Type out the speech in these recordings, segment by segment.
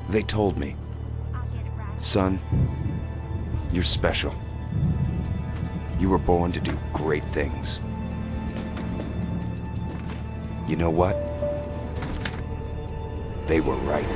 They told me, son, you're special. You were born to do great things. You know what? They were right.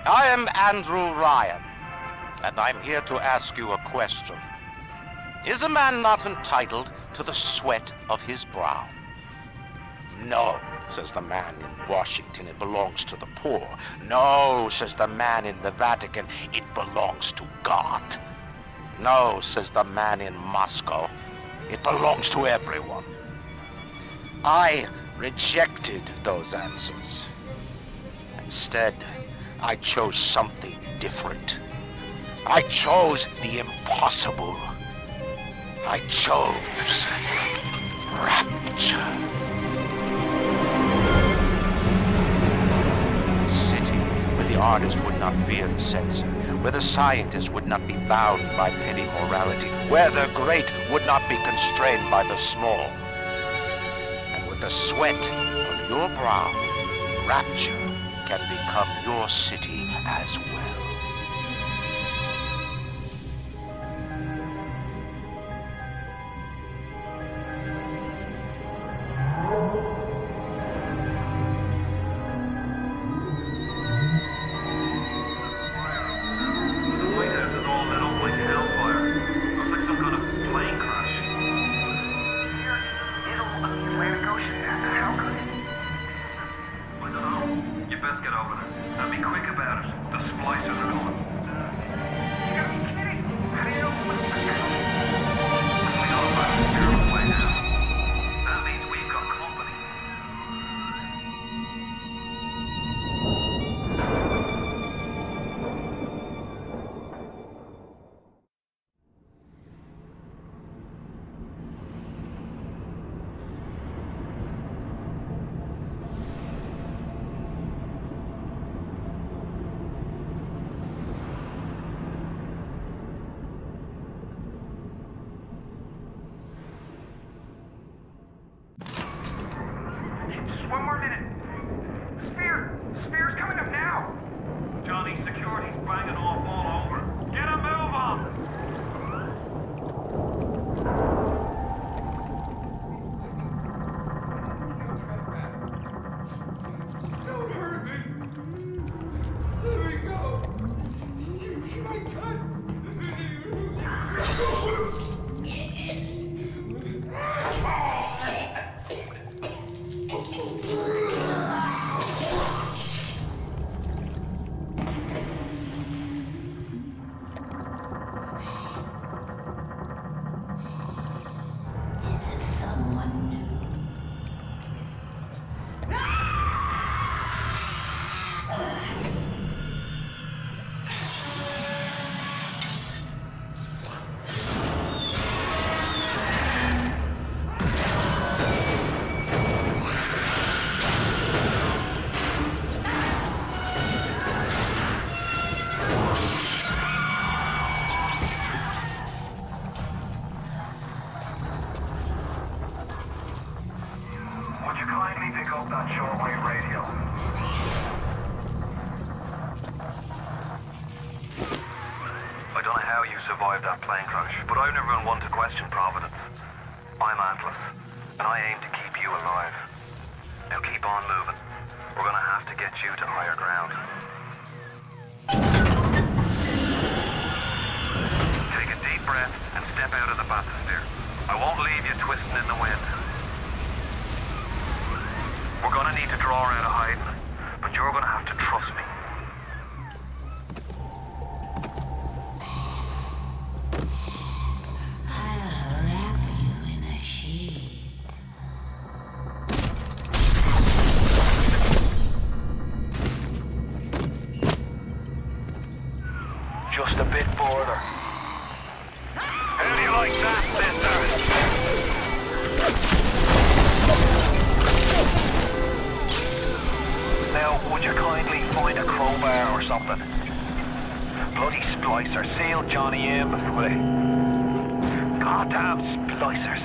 I am Andrew Ryan, and I'm here to ask you a question. Is a man not entitled to the sweat of his brow? No, says the man in Washington, it belongs to the poor. No, says the man in the Vatican, it belongs to God. No, says the man in Moscow, it belongs to everyone. I rejected those answers. Instead, I chose something different. I chose the impossible. I chose Rapture. A city where the artist would not fear the censor, where the scientist would not be bound by petty morality, where the great would not be constrained by the small. And with the sweat of your brow, Rapture can become your city as well. Atlantic Ocean at the house. Johnny. Security's banging off all over. Get a move on! Just don't hurt me. Just let me go. You keep my gun. Is it someone new? Would you kindly pick up that shortwave radio? I don't know how you survived that plane crash, but I've never been one to question Providence. I'm Atlas, and I aim to keep you alive. Now keep on moving. We're gonna have to get you to higher ground. Take a deep breath and step out of the bathysphere. I won't leave you twisting in the wind. We're gonna need to draw out of hiding, but you're gonna have to trust me. I'll wrap you in a sheet. Just a bit further. How do you like that, sister? Now, would you kindly find a crowbar or something? Bloody splicer, seal Johnny in before they... Goddamn splicers.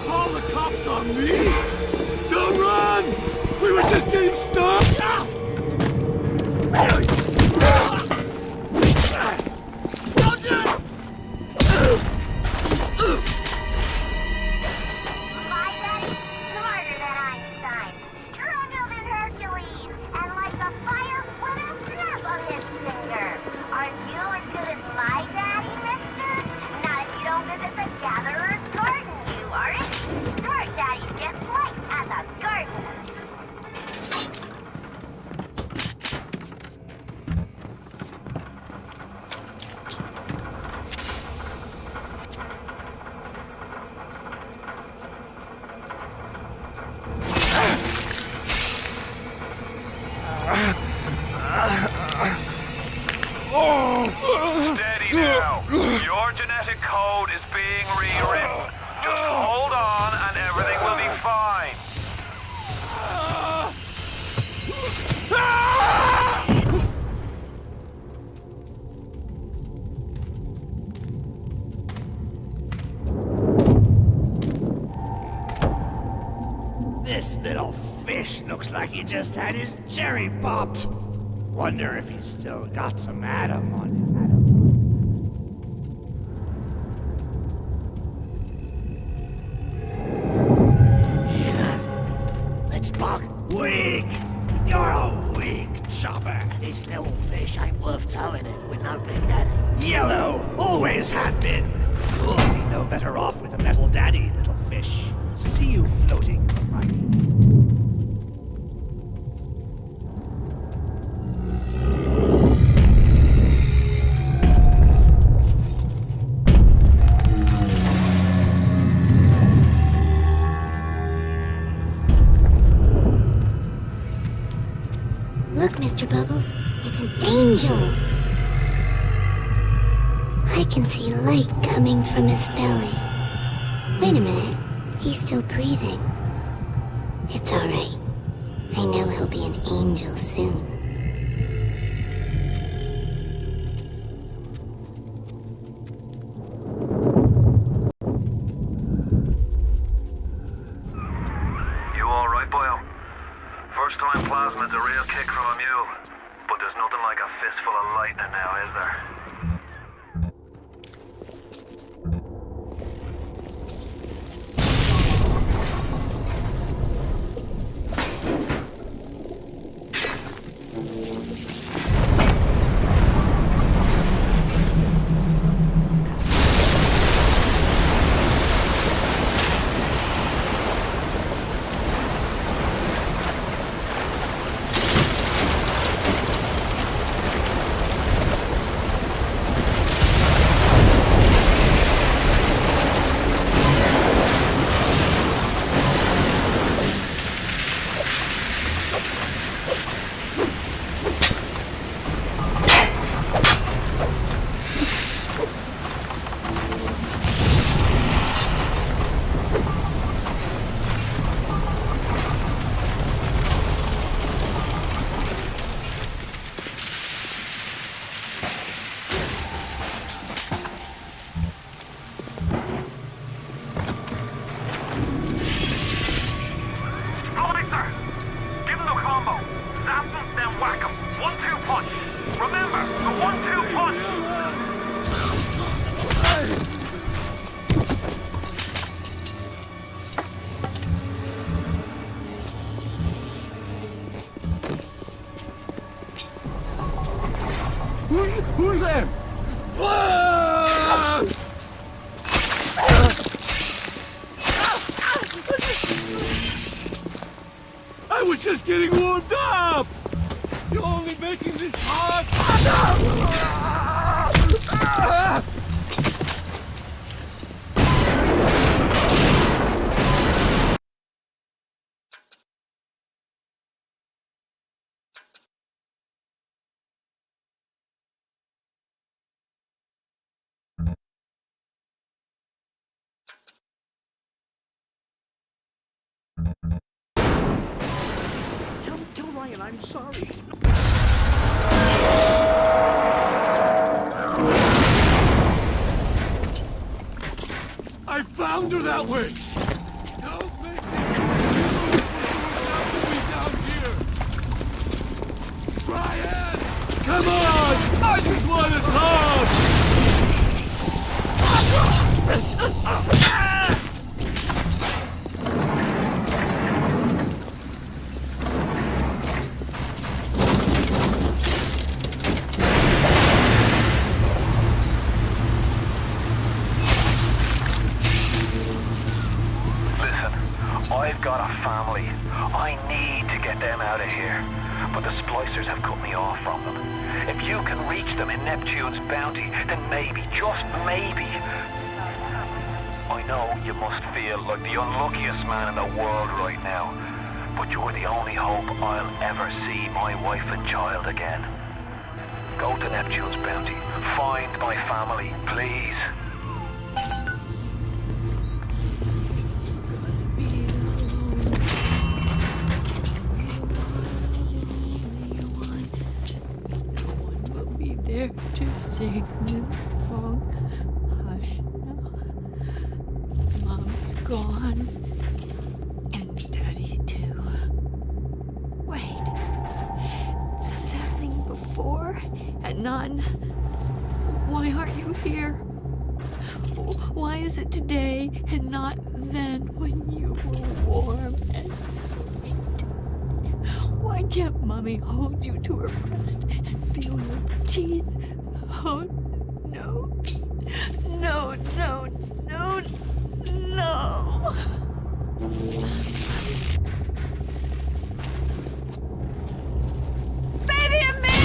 Call the cops on me! Don't run! We were just getting started! My daddy's smarter than Einstein, stronger than Hercules, and like a fire with a snap of his finger. Are you as good as my daddy, mister? Not if you don't visit the Gatherer's Garden, you aren't. Smart daddies get sliced at the garden. Steady now. Your genetic code is being rewritten. Just hold on and everything will be fine. This little fish looks like he just had his cherry popped. Wonder if he's still got some Adam on him. Let's buck. Weak! You're a weak chopper. This little fish ain't worth towing it with no big daddy. Yellow! Always have been. You'll be no better off with a metal daddy, little fish. See you floating from my... Look, Mr. Bubbles, it's an angel. I can see light coming from his belly. Wait a minute, he's still breathing. It's all right. I know he'll be an angel soon. You alright, Boyle? First time plasmid's a real kick from a mule. But there's nothing like a fistful of lightning now, is there? Who's there? Ah! I was just getting warmed up! You're only making this hard! Tell Ryan I'm sorry. I found her that way! Don't make me down here! Brian! Come on! I just want to talk! I've got a family. I need to get them out of here. But the splicers have cut me off from them. If you can reach them in Neptune's bounty, then maybe, just maybe... I know you must feel like the unluckiest man in the world right now. But you're the only hope I'll ever see my wife and child again. Go to Neptune's bounty. Find my family, please. To sing this song. Hush now. Mom's gone. And Daddy too. Wait. This is happening before and none. Why aren't you here? Why is it today and not then when you were warm and sweet? Why can't Mommy hold you to her breast and feel your teeth? Oh, no. No, no, no, no. Baby and me!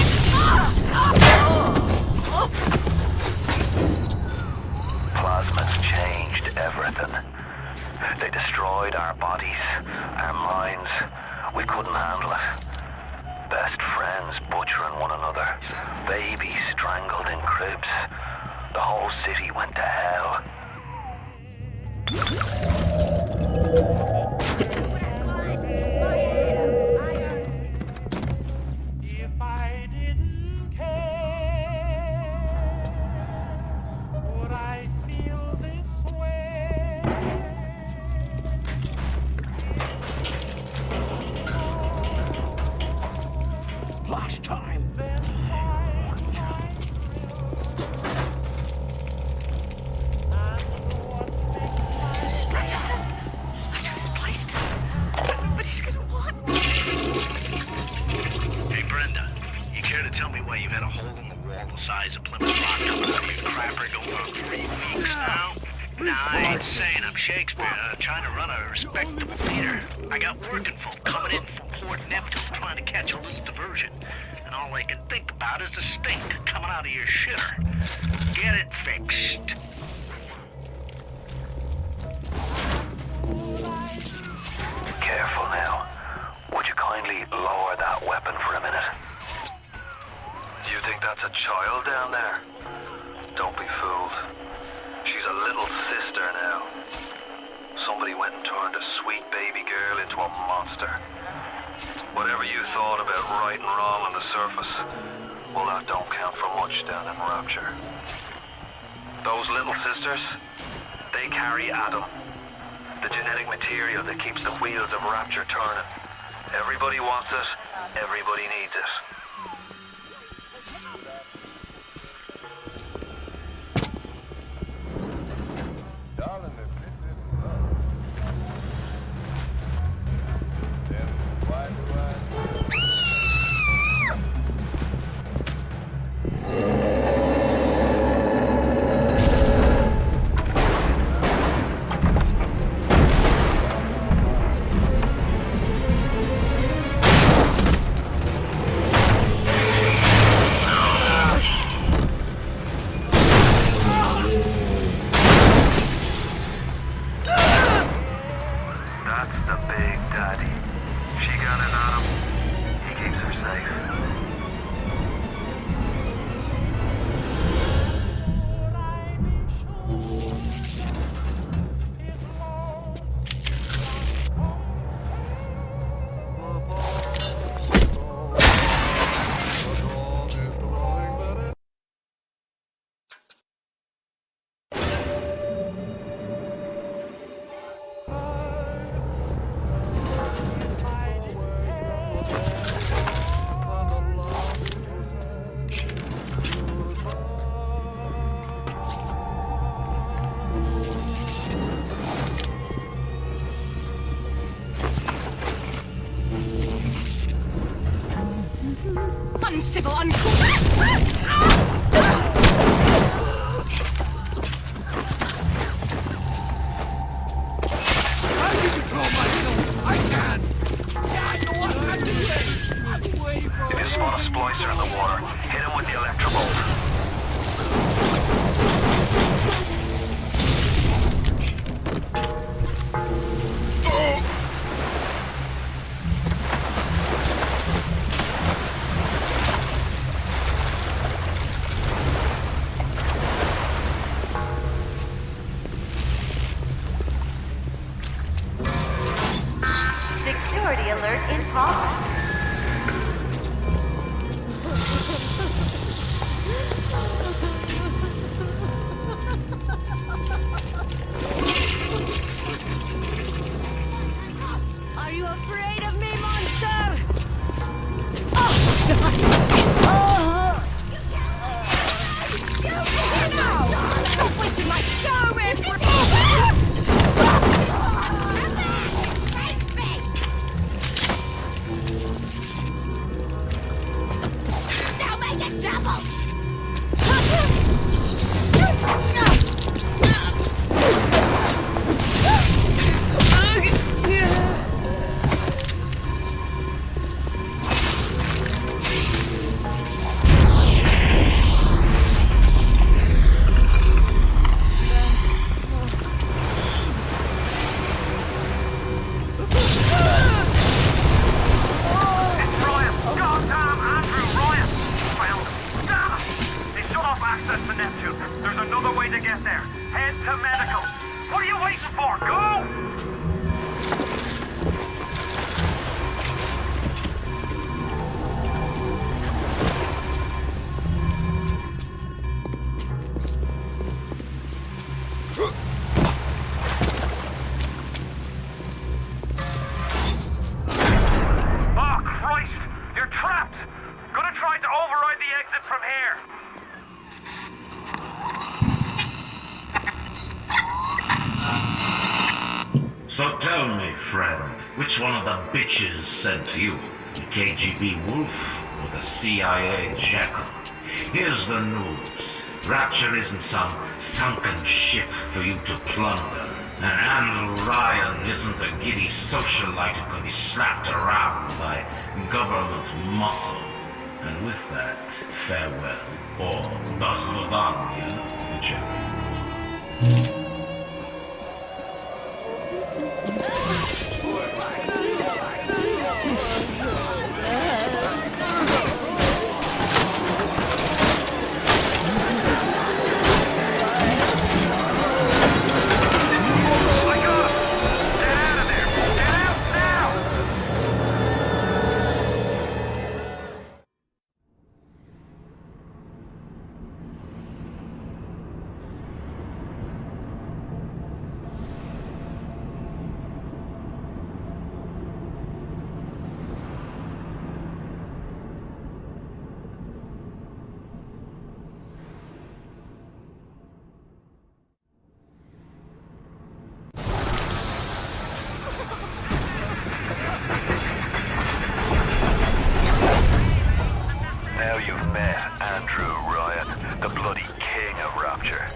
Plasma's changed everything. They destroyed our bodies, our minds. We couldn't handle it. Best friends butchering one another. Babies strangled in cribs. The whole city went to hell. size of Plymouth Rock coming out of your crapper going on 3 weeks now. Nah, I ain't saying I'm Shakespeare. I'm trying to run a respectable theater. I got working folk coming in from Port Neptune trying to catch a little diversion. And all I can think about is the stink coming out of your shitter. Get it fixed. Careful now. Would you kindly lower that weapon for a minute? You think that's a child down there? Don't be fooled. She's a little sister now. Somebody went and turned a sweet baby girl into a monster. Whatever you thought about right and wrong on the surface, well, that don't count for much down in Rapture. Those little sisters, they carry Adam, the genetic material that keeps the wheels of Rapture turning. Everybody wants it, everybody needs it. Uncivil, uncouth! I can control myself. I can. Yeah, you want to way for If you spot a splicer in the water, hit him with the electrobolt. Security alert in progress. Are you afraid of me, monster? Stop wasting my service! Now make it double! Access to Neptune. There's another way to get there. Head to medical. What are you waiting for? Go! Oh, Christ! You're trapped! Gonna try to override the exit from here. So tell me, friend, which one of the bitches sent you? The KGB wolf or the CIA jackal? Here's the news. Rapture isn't some sunken ship for you to plunder. And Andrew Ryan isn't a giddy socialite who can be slapped around by government muscle. And with that, farewell, or до свидания, whichever. Now you've met Andrew Ryan, the bloody king of Rapture.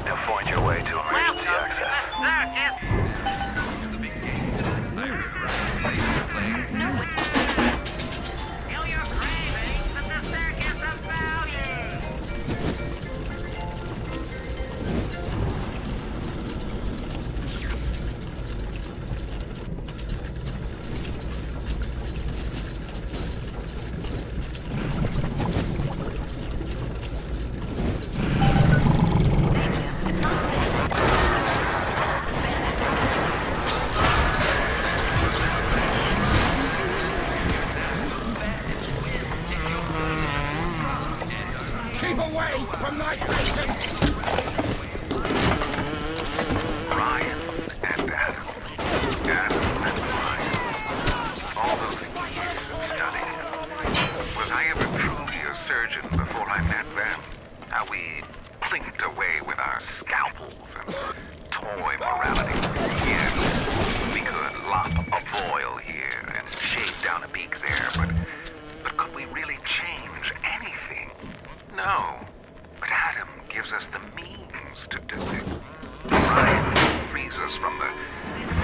Now find your way to emergency access. Kill your cravings at the circus of value! Keep away from my patients! Ryan and Adam. Adam and Ryan. All those years of studying. Was I ever truly a surgeon before I met them? How we plinked away with our scalpels and toy morality. Yes, we could lop a boil here and shave down a beak there, but could we really change anything? No. But Adam gives us the means to do it. Ryan frees us from the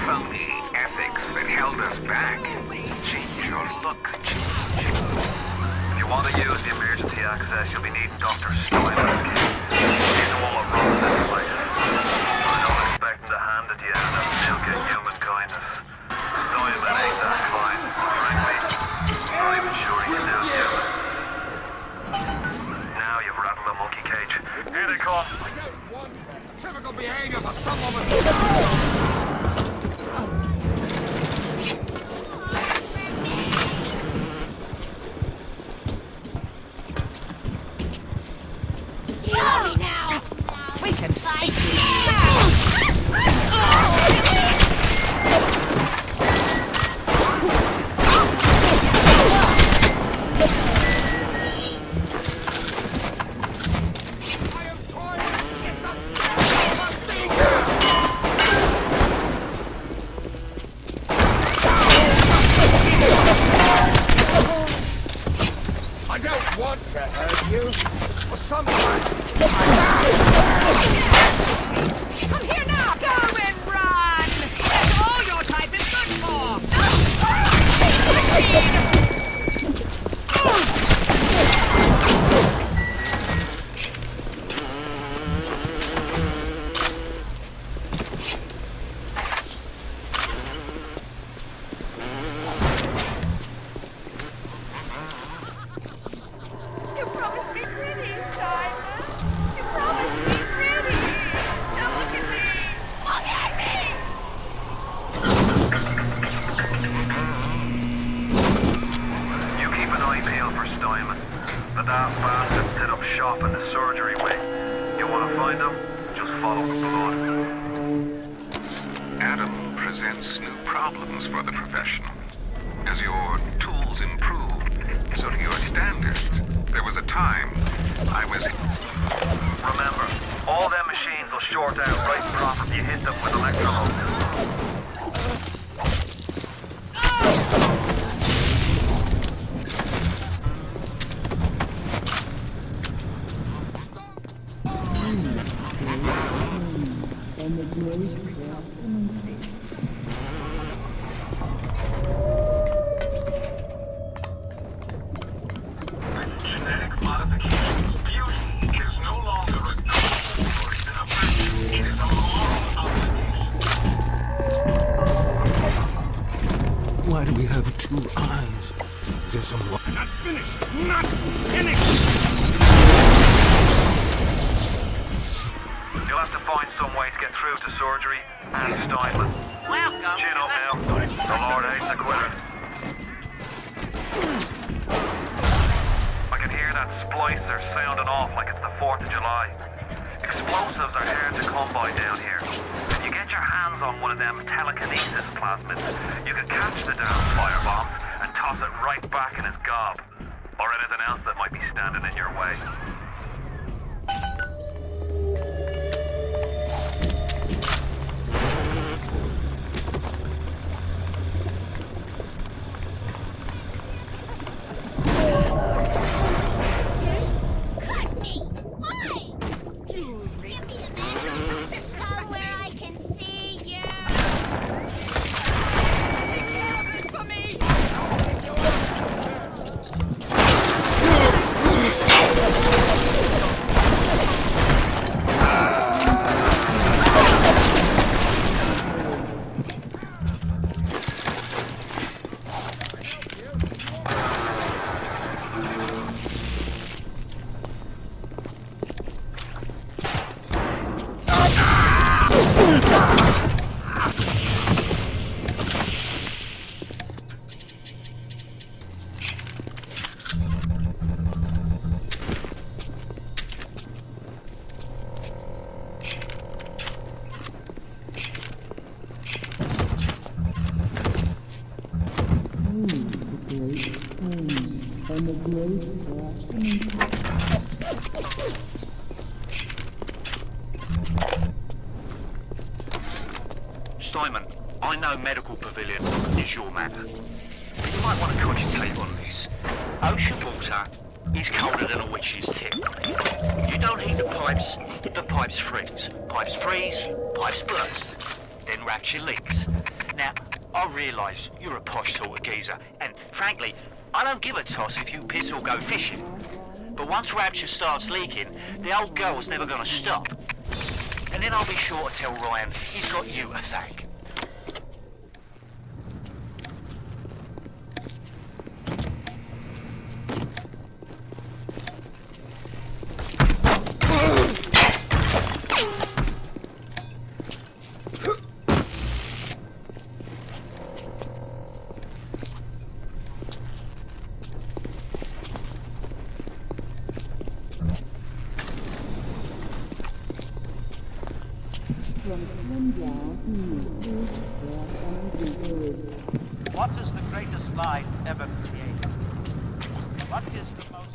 phony ethics that held us back. Change your look, change. If you want to use the emergency access, you'll be needing Dr. Stuyvesant. He's the one that runs this place. I don't expect him to hand it to you and have milk at human kindness. Stuyvesant ain't that fine, frankly. I'm not even sure he can do you. Now you've rattled the monkey cage. Here they come. I don't want typical behavior for some woman. Now! We can see I don't want to hurt you. For some Come here now! Go and run! That's all your type is good for! Machine! You promised me pretty, Simon. You promised me pretty. Now look at me. Look at me. You keep an eye peeled for Stuyman. The daft bastard set up shop in the surgery wing. You want to find him? Just follow the blood. Adam presents new problems for the professional. As your tools improve, so do your standards. There was a time I was... Remember, all them machines will short out right and proper if you hit them with electrodes. Why do we have two eyes? Is there some... Not finished! Not finished! You'll have to find some way to get through to surgery and Steinman. Welcome. Chin up now. The Lord hates a quitter. I can hear that splicer sounding off like it's the 4th of July. Explosives are hard to come by down here. If you get your hands on one of them telekinesis plasmids, you can catch the damn firebomb and toss it right back in his gob. Or anything else that might be standing in your way. Cut me! Why? Give me the magic. Somewhere I can see you. Take care of this for me! Steinman, I know medical pavilion is your matter. But you might want to cogitate on this. Ocean water is colder than a witch's tip. You don't heat the pipes freeze. Pipes freeze, pipes burst. Then Rapture leaks. Now, I realise you're a posh sort of geezer, and frankly, I don't give a toss if you piss or go fishing. But once Rapture starts leaking, the old girl's never gonna stop. And then I'll be sure to tell Ryan he's got you to thank. What is the greatest lie ever created? What is the most...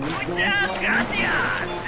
Put down, Garcia!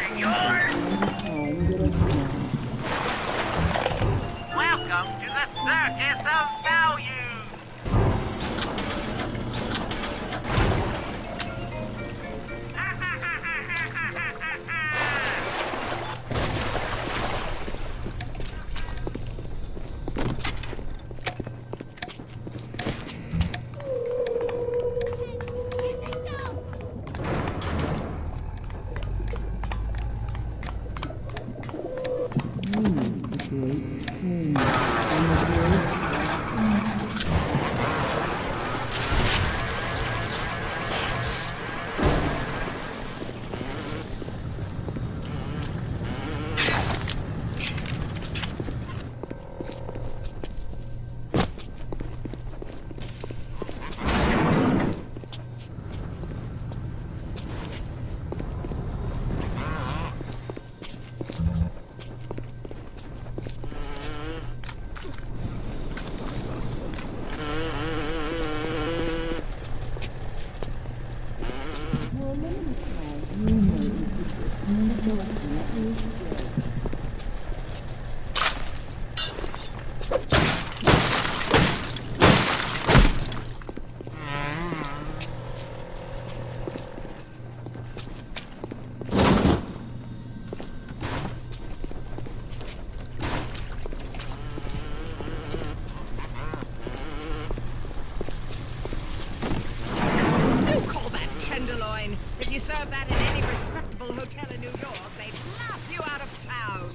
If you serve that in any respectable hotel in New York, they'd laugh you out of town.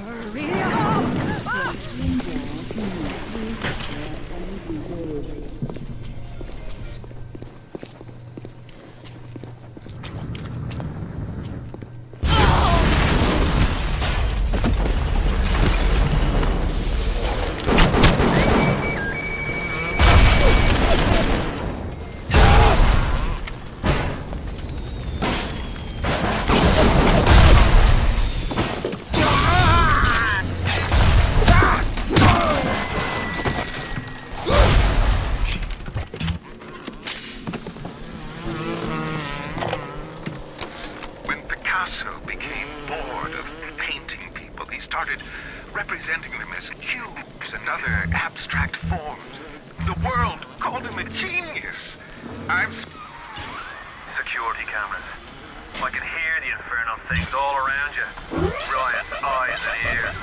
Hurry up! Ah! Representing them as cubes and other abstract forms. The world called him a genius. Security cameras. I can hear the infernal things all around you. Ryan's eyes and ears.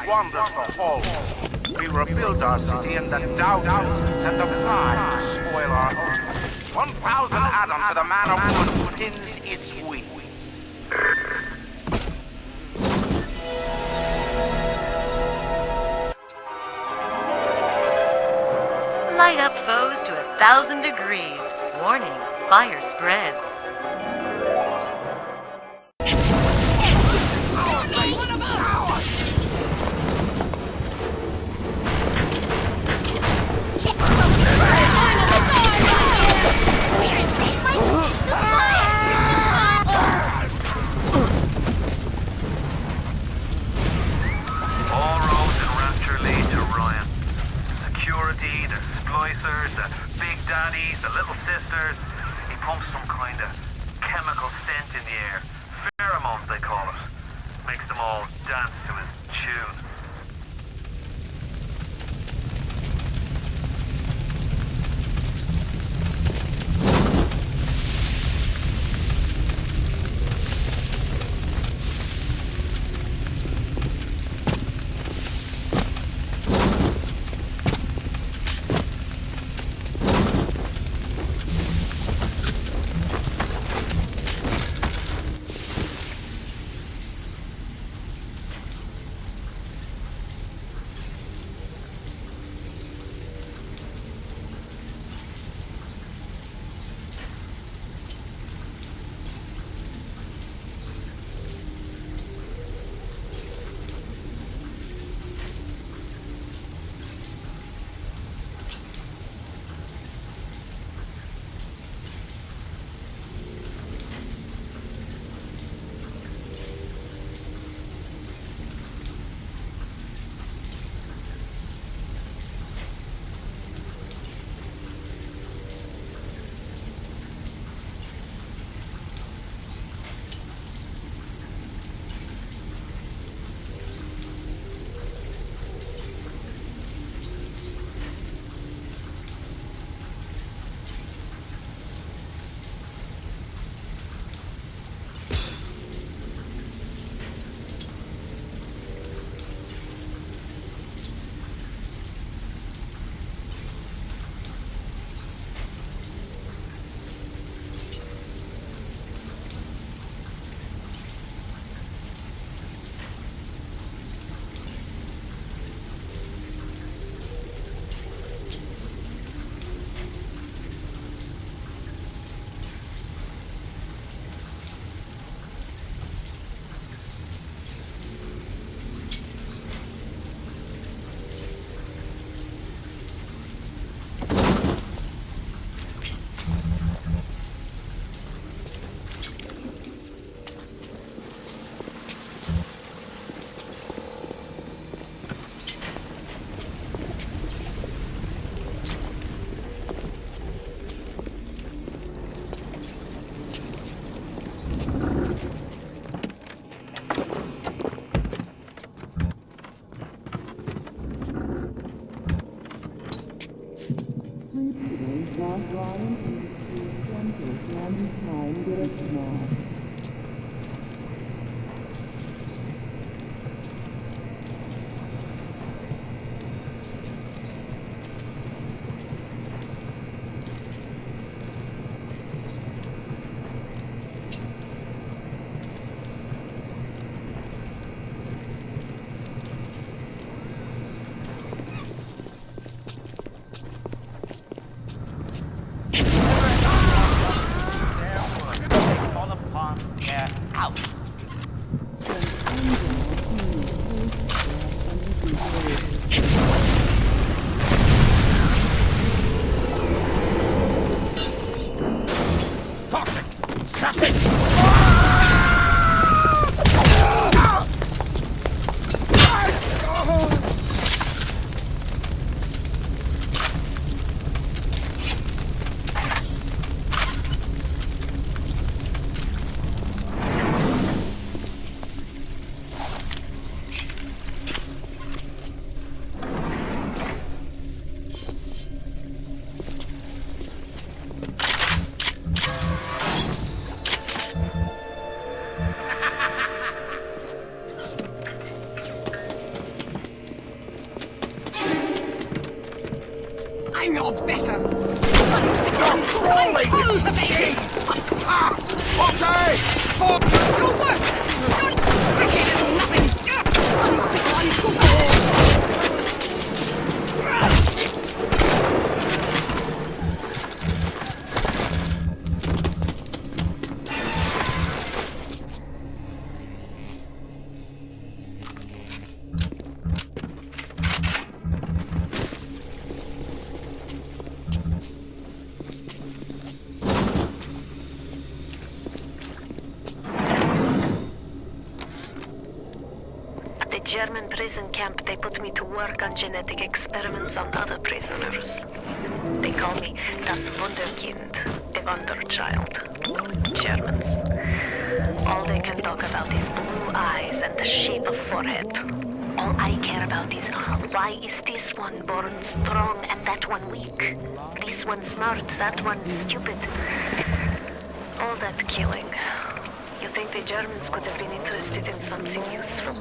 Wanders the halls. We rebuild our city and the doubters send the fly to spoil our home. 1,000 atoms to the man or woman pins its wing. Light up foes to 1,000 degrees. Warning, fire spreads. The big daddies, the little sisters. He pumps some kind of chemical scent in the air. Pheromones, they call it. Makes them all dance to his tune. I know better. I'm cultivating. Okay! Your work. You're wicked and nothing. Uncivil, uncookable. German prison camp, they put me to work on genetic experiments on other prisoners. They call me das Wunderkind, a wonder child. Germans. All they can talk about is blue eyes and the shape of forehead. All I care about is, why is this one born strong and that one weak? This one smart, that one stupid. All that killing. You think the Germans could have been interested in something useful?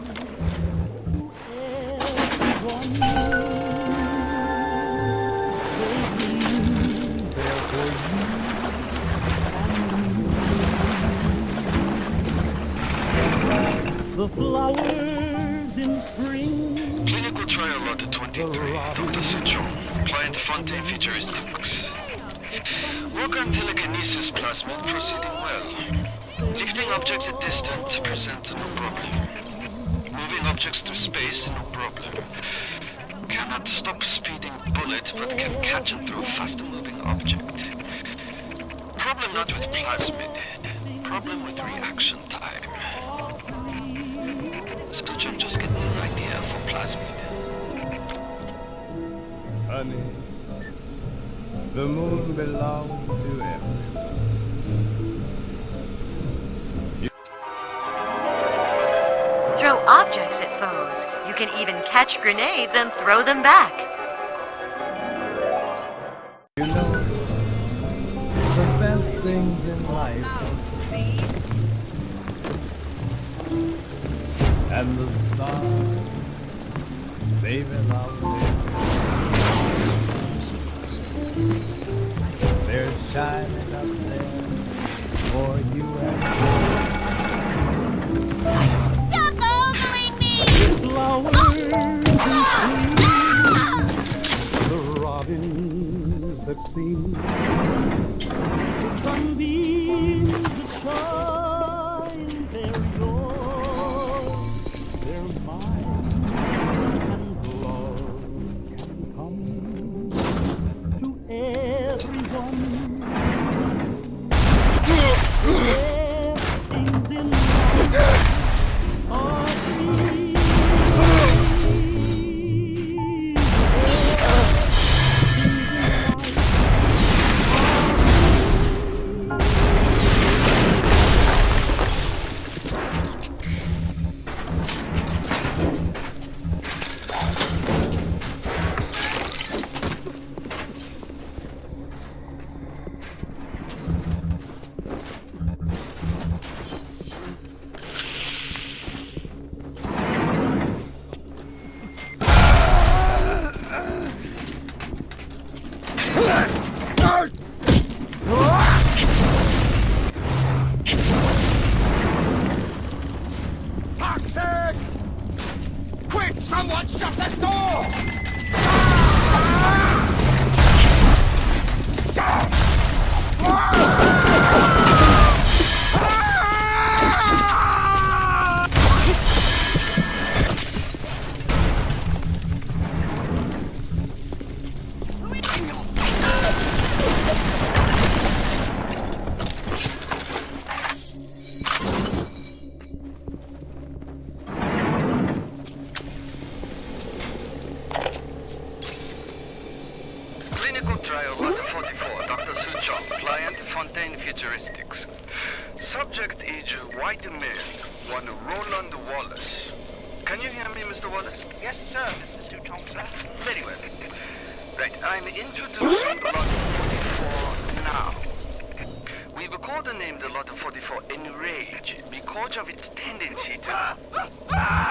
The flowers in spring. Clinical trial lot 23, Dr. Suchong. Client Fontaine Futuristics. Work on telekinesis plasmid proceeding well. Lifting objects at distance presents no problem. Moving objects to space, no problem. Cannot stop speeding bullet, but can catch and throw faster moving object. Problem not with plasmid. Problem with reaction time. Suchong just get an idea for plasmid. Honey, the moon belongs to everyone. Throw objects at foes. You can even catch grenades and throw them back. You know, the best things in life. And the stars, baby, love them. They're shining up there for you and me. Stop ogling me! Flowers the robins that sing. The sunbeams that shine, they're yours, they're mine, and love can come to everyone. Things in life are free. Clinical trial lot 44, Dr. Suchong, client Fontaine Futuristics. Subject age white male, one Roland Wallace. Can you hear me, Mr. Wallace? Yes, sir, Mr. Suchong, sir. Very well. Right, I'm introducing lot 44 now. We've codenamed the lot 44 Enrage because of its tendency to...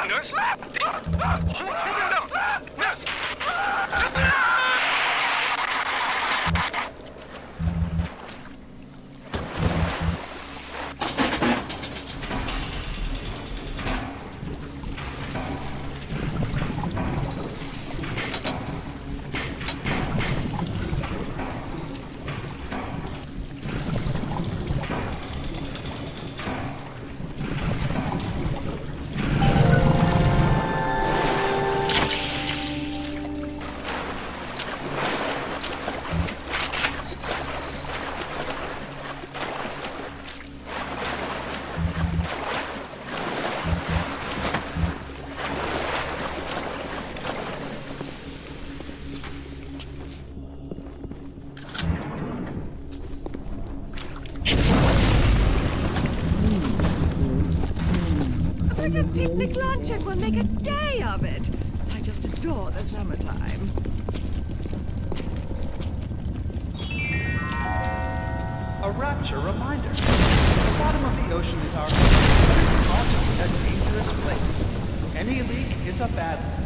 Nurse? Hold him down! Nurse! A picnic lunch and we'll make a day of it. I just adore the summertime. A Rapture reminder. The bottom of the ocean is our home. Also a dangerous place. Any leak is a bad one.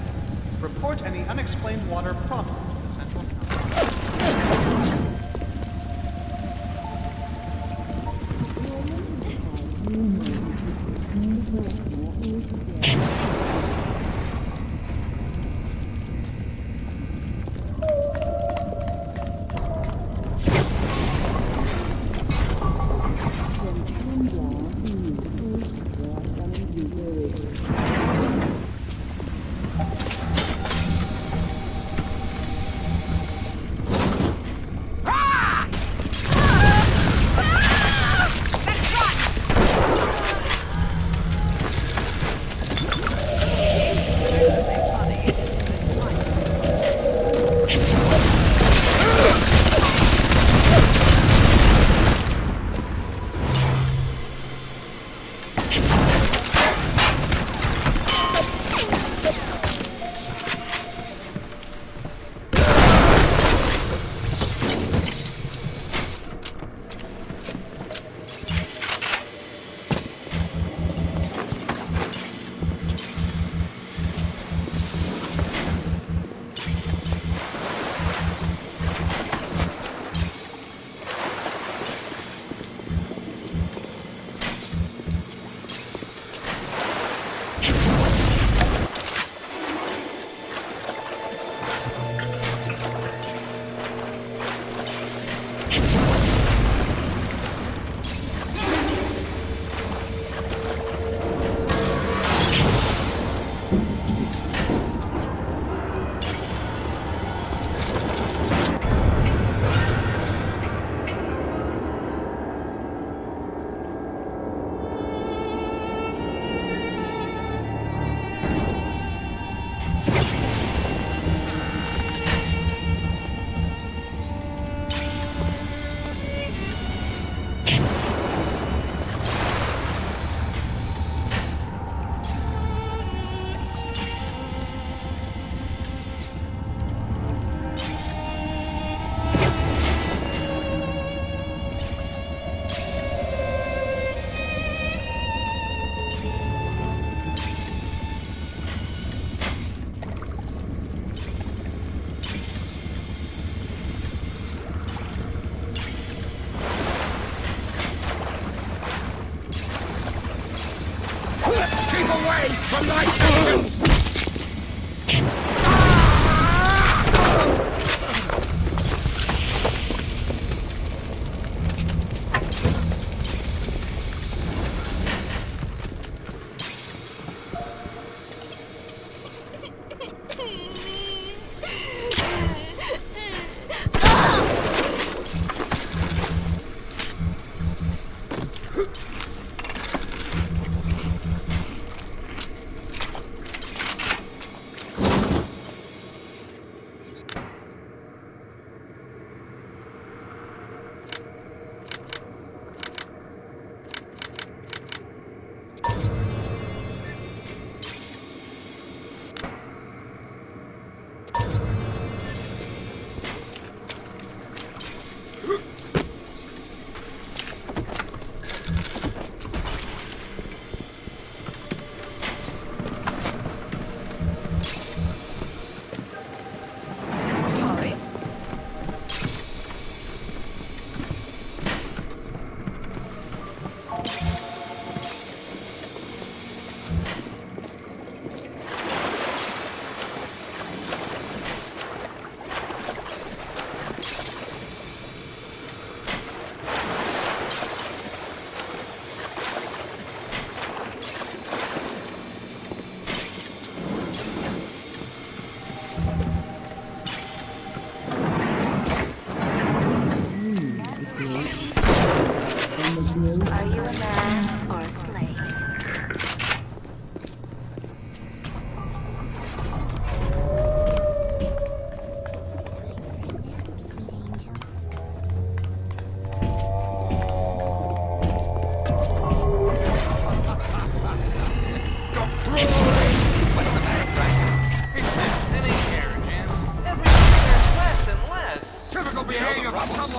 Report any unexplained water promptly to the Central Command.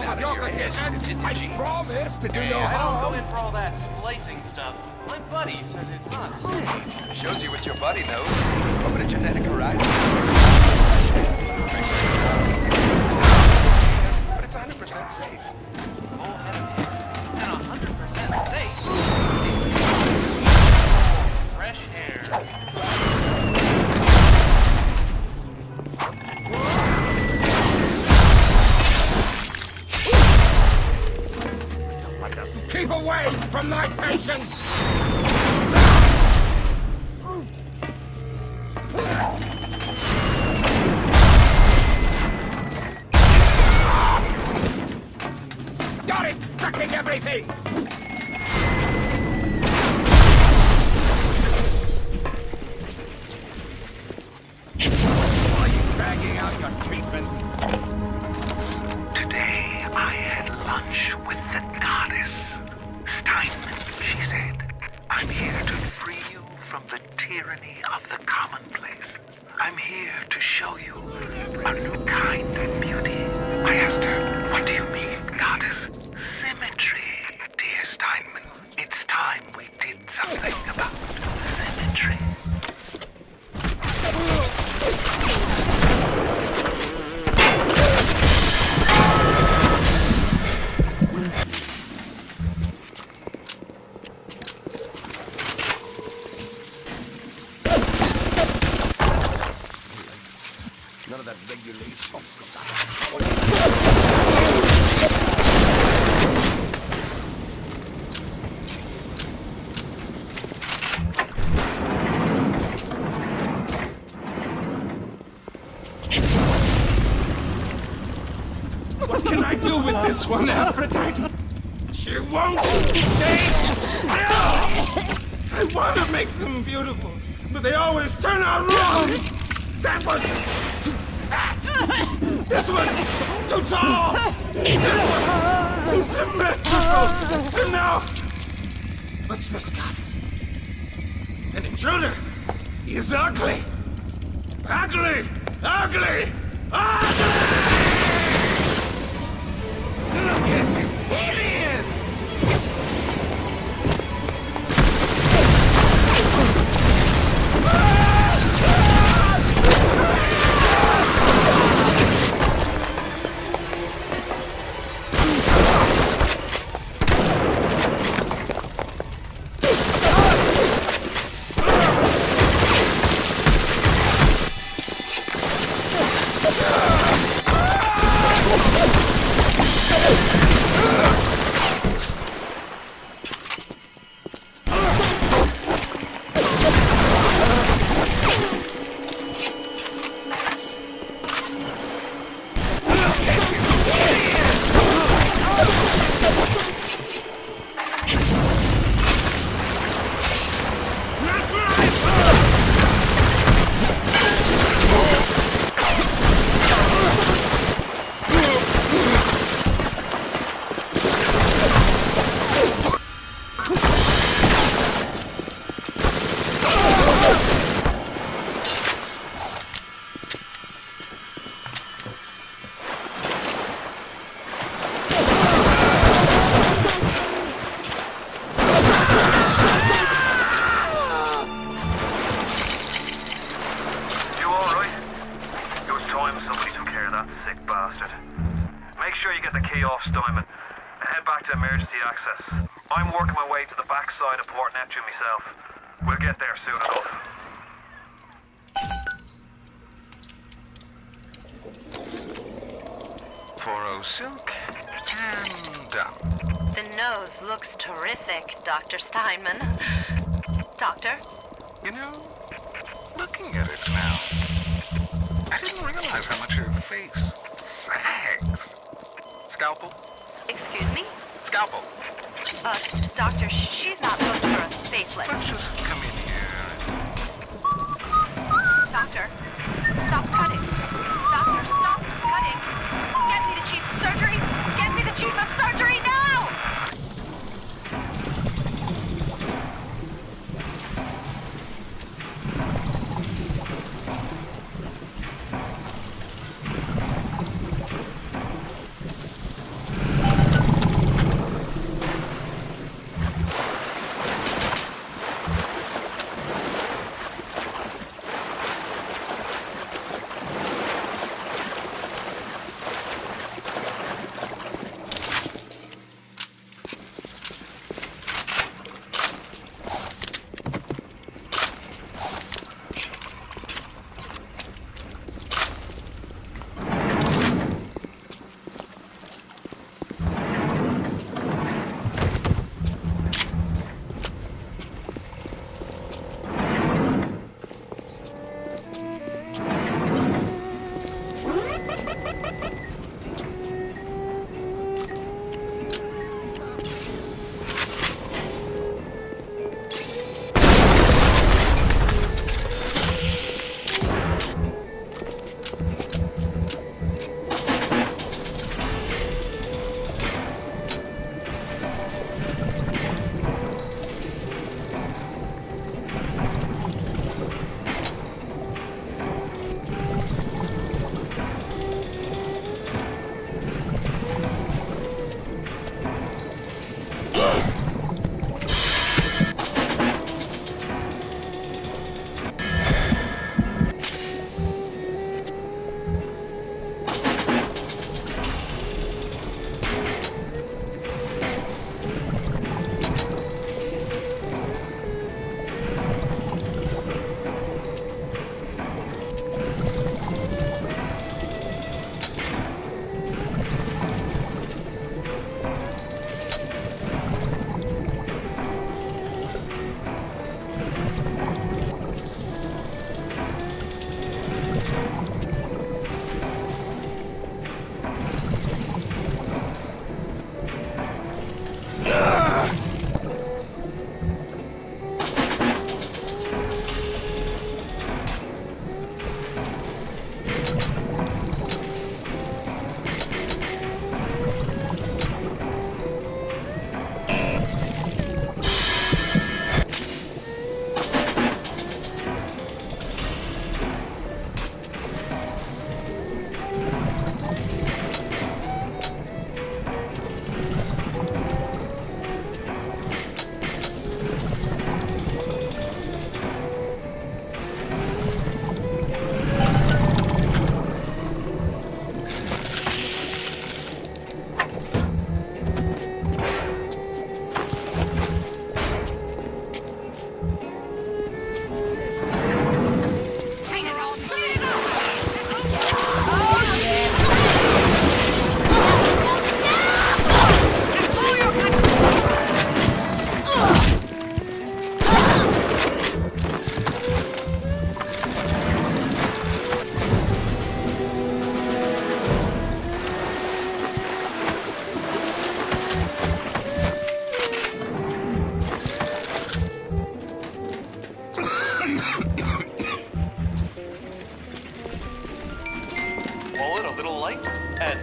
some of your condition. I promise to do no I don't harm. go in for all that splicing stuff. My buddy says it's not safe. Shows you what your buddy knows. Open a genetic horizon. But it's 100% safe. Full head of hair. And 100% safe. Fresh hair. Keep away from my patients! Got it! Sucking everything! Are you dragging out your treatment? Today I had lunch with the goddess. Steinman, she said. I'm here to free you from the tyranny of the commonplace. I'm here to show you a new kind of beauty. I asked her, what do you mean, goddess? Symmetry, dear Steinman. It's time we did something about symmetry. None of that regulation. What can I do with this one, Aphrodite? She won't stay still! I want to make them beautiful, but they always turn out wrong! That was too fat! This one too tall! This one too symmetrical! And now, what's this goddess? An intruder! He's ugly! Ugly! Ugly! Ugly! Look at him! Hideous! I'm working my way to the backside of Port Neptune myself. We'll get there soon enough. 4-0 silk and done. The nose looks terrific, Dr. Steinman. Doctor? You know, looking at it now, I didn't realize how much her face sags. Scalpel? Excuse me? Scalpel. Doctor, she's not looking for a facelift. Let's just come in here. Doctor, stop cutting. Doctor, stop cutting. Get me the chief of surgery. Get me the chief of surgery now!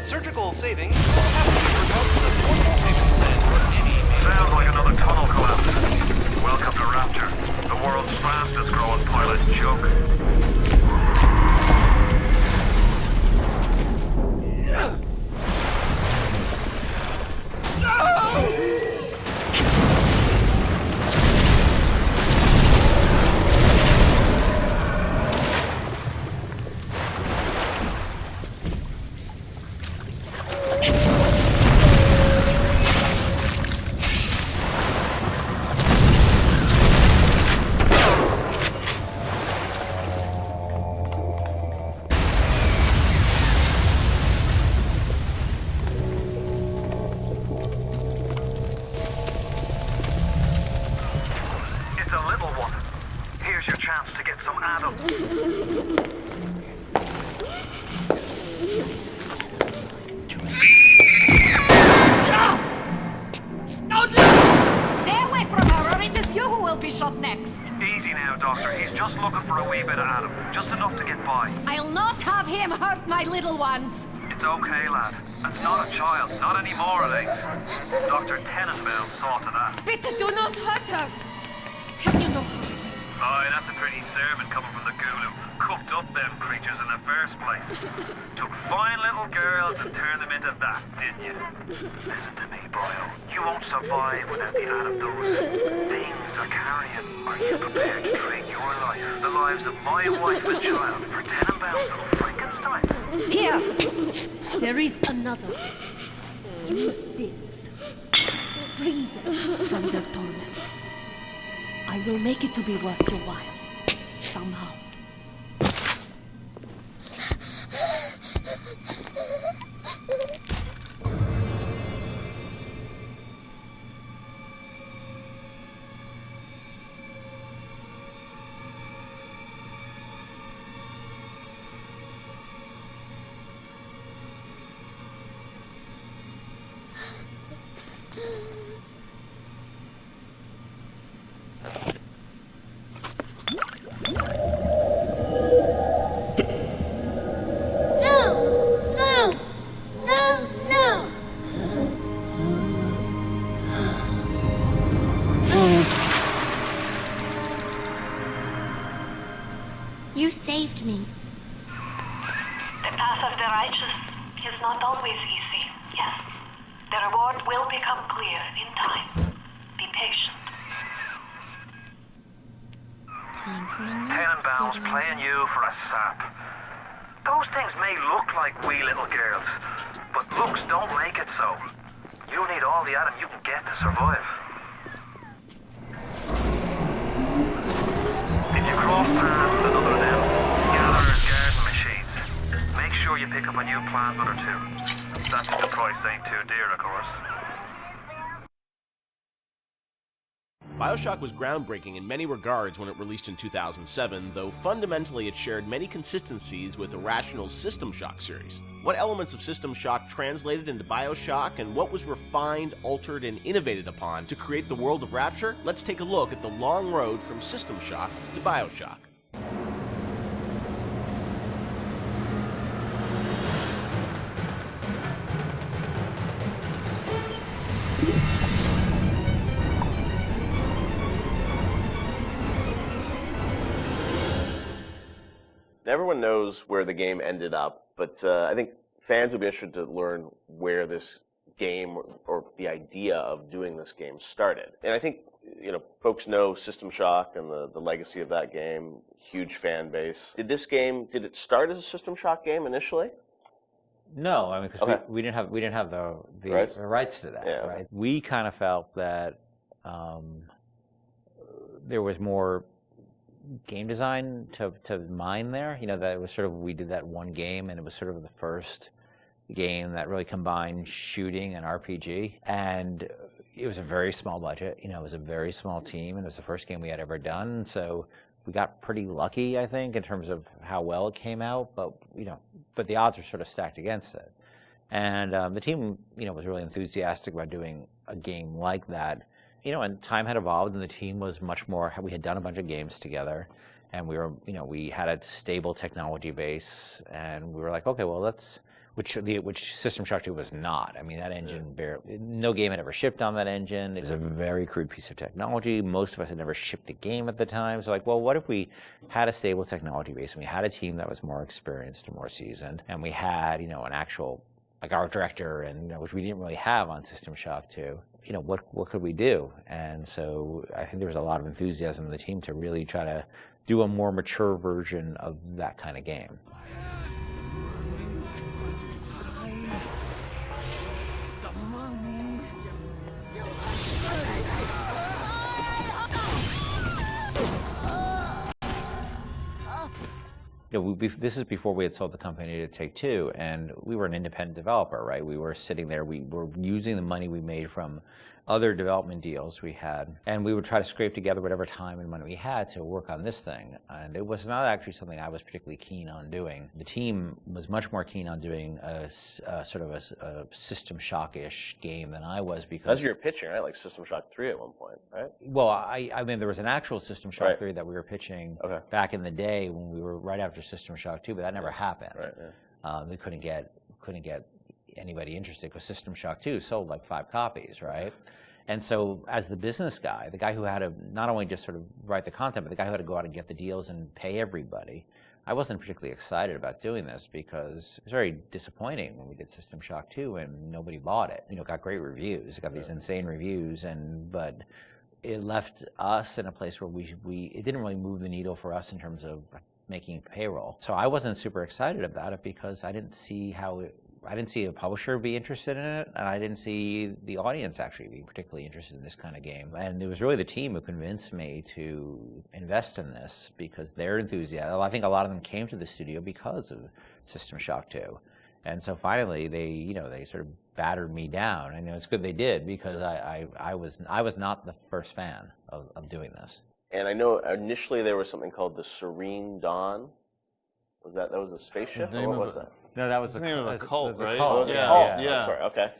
surgical savings will have to be regardless of formal payment plan for any major... Sounds like another tunnel collapse. Welcome to Rapture, the world's fastest growing pilot joke. There is another. Use this. Free them from their torment. I will make it to be worth your while. Somehow. awakening. The path of the righteous is not always easy, yes. The reward will become clear in time. Be patient. Time for a nap, Tenenbaums playing you for a sap. Those things may look like wee little girls, but looks don't make it so. You need all the Adam you can get to survive. If you cross paths with another of them, gatherers, garden machines, make sure you pick up a new plant or two. That's if the price ain't too dear, of course. Bioshock was groundbreaking in many regards when it released in 2007, though fundamentally it shared many consistencies with Irrational's System Shock series. What elements of System Shock translated into Bioshock, and what was refined, altered, and innovated upon to create the world of Rapture? Let's take a look at the long road from System Shock to Bioshock. Everyone knows where the game ended up, but I think fans would be interested to learn where this game or the idea of doing this game started. And I think, folks know System Shock and the legacy of that game, huge fan base. Did it start as a System Shock game initially? No, I mean, because we didn't have the rights to that, Yeah. right? We kind of felt that there was more game design to mine there. That it was sort of, we did that one game, and it was sort of the first game that really combined shooting and RPG. And it was a very small budget. It was a very small team, and it was the first game we had ever done. So we got pretty lucky, I think, in terms of how well it came out. But the odds were sort of stacked against it. And the team, was really enthusiastic about doing a game like that. And time had evolved, and the team was much more. We had done a bunch of games together, and we were, we had a stable technology base, and we were like, okay, well, which System Shock 2 was not. I mean, that engine, no game had ever shipped on that engine. It was a very crude piece of technology. Most of us had never shipped a game at the time. So, like, well, what if we had a stable technology base, and we had a team that was more experienced and more seasoned, and we had, an actual, like, art director, and which we didn't really have on System Shock 2. What could we do? And so I think there was a lot of enthusiasm in the team to really try to do a more mature version of that kind of game. This is before we had sold the company to Take-Two, and we were an independent developer, right? We were sitting there, we were using the money we made from other development deals we had, and we would try to scrape together whatever time and money we had to work on this thing. And it was not actually something I was particularly keen on doing. The team was much more keen on doing a sort of a System Shock-ish game than I was, because... That's what you were pitching, right? Like System Shock 3 at one point, right? Well, I mean, there was an actual System Shock 3 that we were pitching back in the day when we were right after System Shock 2, but that never happened. Right, we couldn't get anybody interested because System Shock 2 sold like 5 copies, right? And so as the business guy, the guy who had to not only just sort of write the content, but the guy who had to go out and get the deals and pay everybody, I wasn't particularly excited about doing this because it was very disappointing when we did System Shock 2 and nobody bought it. It got great reviews. It got these insane reviews, but it left us in a place where it didn't really move the needle for us in terms of making payroll. So I wasn't super excited about it because I didn't see a publisher be interested in it, and I didn't see the audience actually be particularly interested in this kind of game. And it was really the team who convinced me to invest in this because they're enthusiastic. I think a lot of them came to the studio because of System Shock 2. And so finally they sort of battered me down. And it's good they did because I was not the first fan of doing this. And I know initially there was something called the Serene Dawn. That was a spaceship? Or what was that? No, that was the name of a cult, right? Cult. Yeah. Sorry. Okay.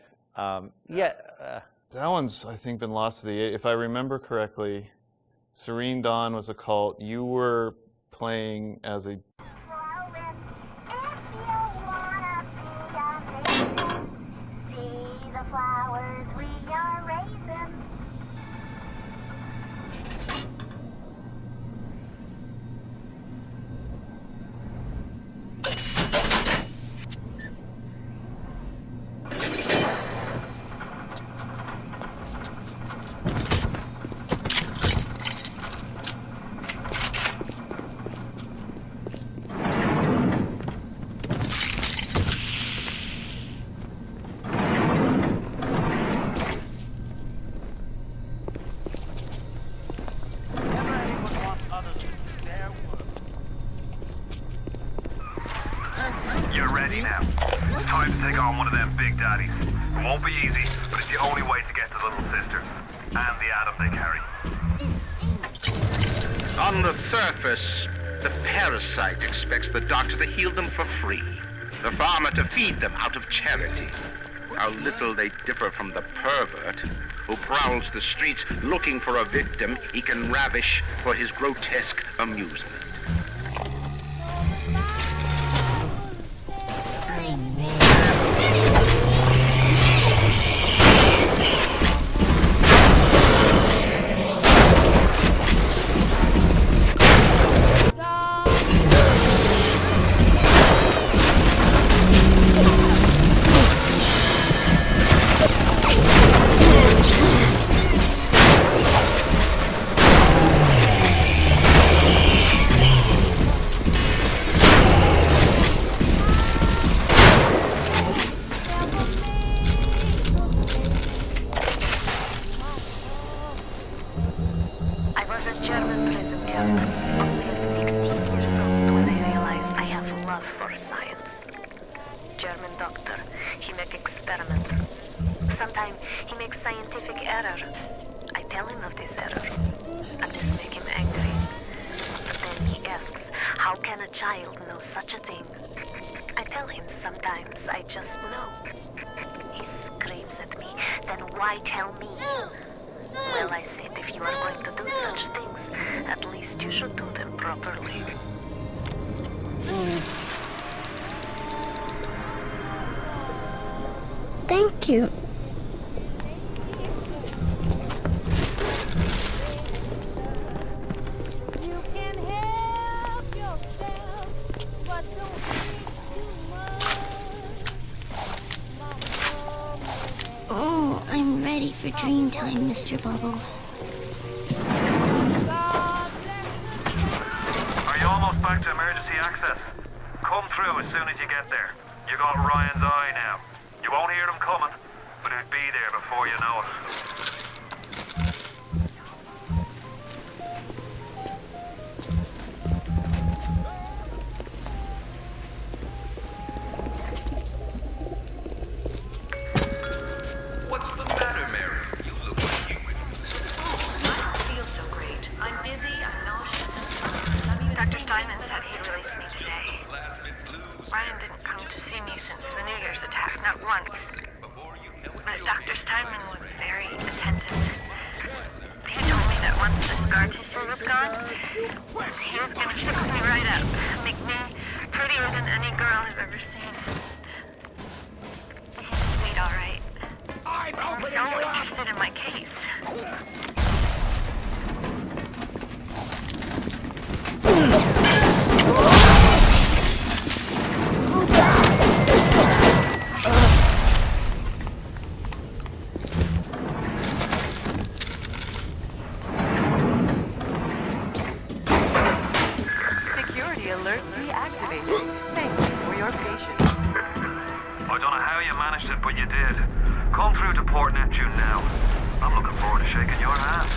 That one's, I think, been lost to the... If I remember correctly, Serene Dawn was a cult. You were playing as a... It's time to take on one of them big daddies. It won't be easy, but it's the only way to get to Little Sisters. And the Adam they carry. On the surface, the parasite expects the doctor to heal them for free, the farmer to feed them out of charity. How little they differ from the pervert who prowls the streets looking for a victim he can ravish for his grotesque amusement. Thank you. Oh, I'm ready for dream time, Mr. Bubbles. Are you almost back to emergency access? Come through as soon as you get there. You got Ryan's eye now. You won't hear them coming, but it'll be there before you know it. What's the matter, Mary? You look like you went. I don't feel so great. I'm dizzy, I'm nauseous. Dr. Steinman said he'd release me today. Ryan didn't come to see me since the New Year's attack, not once. But Dr. Steinman was very attentive. He told me that once the scar tissue was gone, he was going to fix me right up, make me prettier than any girl I've ever seen. He's sweet, all right. I'm so interested in my case. Security alert reactivated. Thank you for your patience. I don't know how you managed it, but you did. Come through to Port Neptune now. I'm looking forward to shaking your hand.